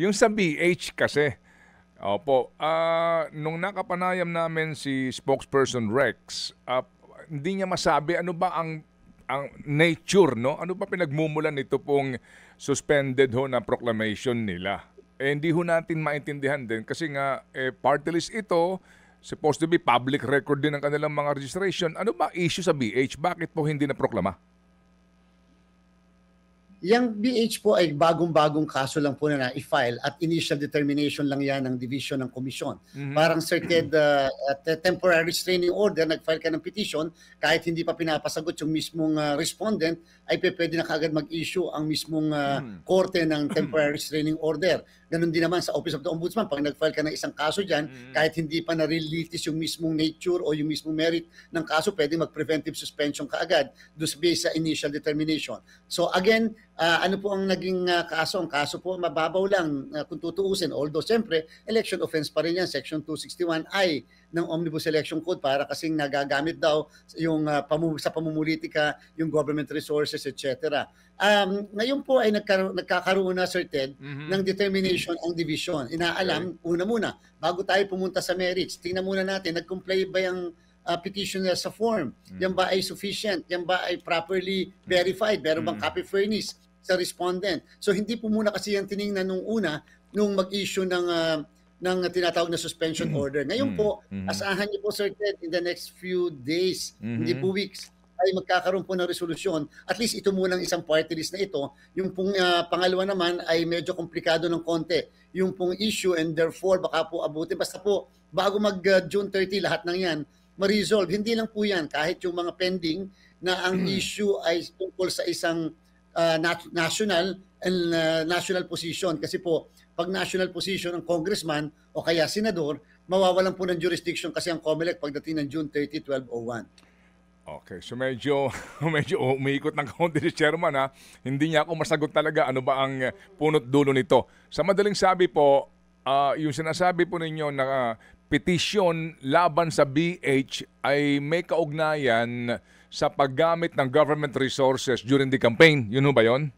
Yung sa BH kasi, opo, nung nakapanayam namin si spokesperson Rex, hindi niya masabi ano ba ang nature, no? Ano ba pinagmumulan nito pong suspended ho na proclamation nila? Hindi ho natin maintindihan din kasi nga party list ito, supposed to be public record din ang kanilang mga registration. Ano ba issue sa BH? Bakit po hindi na proklama? Yang BH po ay bagong-bagong kaso lang po na na-file at initial determination lang yan ng division ng komisyon. Parang circuit temporary restraining order, nag-file ka ng petition, kahit hindi pa pinapasagot yung mismong respondent, ay pwede na kagad mag-issue ang mismong korte ng temporary restraining order. Ganon din naman sa Office of the Ombudsman, pag nag-file ka ng isang kaso dyan, kahit hindi pa na-release yung mismong nature o yung mismong merit ng kaso, pwede mag-preventive suspension kaagad based sa initial determination. So again, ano po ang naging kaso? Ang kaso po mababaw lang kung tutuusin. Although siyempre, election offense pa rin yan, Section 261I ng Omnibus Election Code para kasing nagagamit daw yung sa pamumulitika, yung government resources, etc. Ngayon po ay nagkakaroon na, Sir Ted, ng determination ang division. Inaalam, una muna, bago tayo pumunta sa merits, tingnan muna natin, nag-comply ba yung petitioner sa form? Yan ba ay sufficient? Yan ba ay properly verified? Meron bang copy furnished sa respondent? So hindi po muna kasi yan tiningnan nung una, nung mag-issue ng tinatawag na suspension order. Ngayon po, asahan niyo po, Sir Ted, in the next few days, hindi po weeks, ay magkakaroon po ng resolusyon. At least ito munang isang party list na ito. Yung pong pangalawa naman ay medyo komplikado ng konti. Yung pong issue and therefore baka po abutin. Basta po, bago mag-June 30, lahat ng yan, ma-resolve. Hindi lang po yan. Kahit yung mga pending na ang issue ay tungkol sa isang national and national position. Kasi po, pag national position ng congressman o kaya senador, mawawalan po ng jurisdiction kasi ang COMELEC pagdating ng June 30, 1201. Okay, so medyo umiikot ng kaunti si Chairman ha. Hindi niya ako masagot talaga ano ba ang punot dulo nito. Sa madaling sabi po, yung sinasabi po ninyo na petition laban sa BH ay may kaugnayan sa paggamit ng government resources during the campaign. Yun ho ba yun?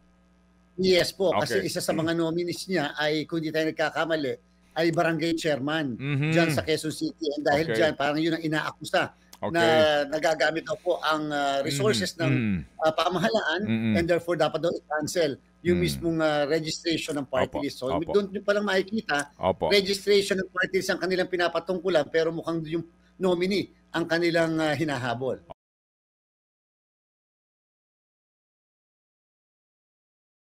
Yes po, Okay. kasi isa sa mga nominees niya ay, kung di tayo nagkakamali, ay barangay chairman dyan sa Quezon City. And dahil Okay. dyan, parang yun ang inaakusa na nagagamit daw po ang resources ng pamahalaan and therefore dapat daw i-cancel yung mismong registration ng party list. So doon pa lang makikita, registration ng party list ang kanilang pinapatungkulan pero mukhang yung nominee ang kanilang hinahabol.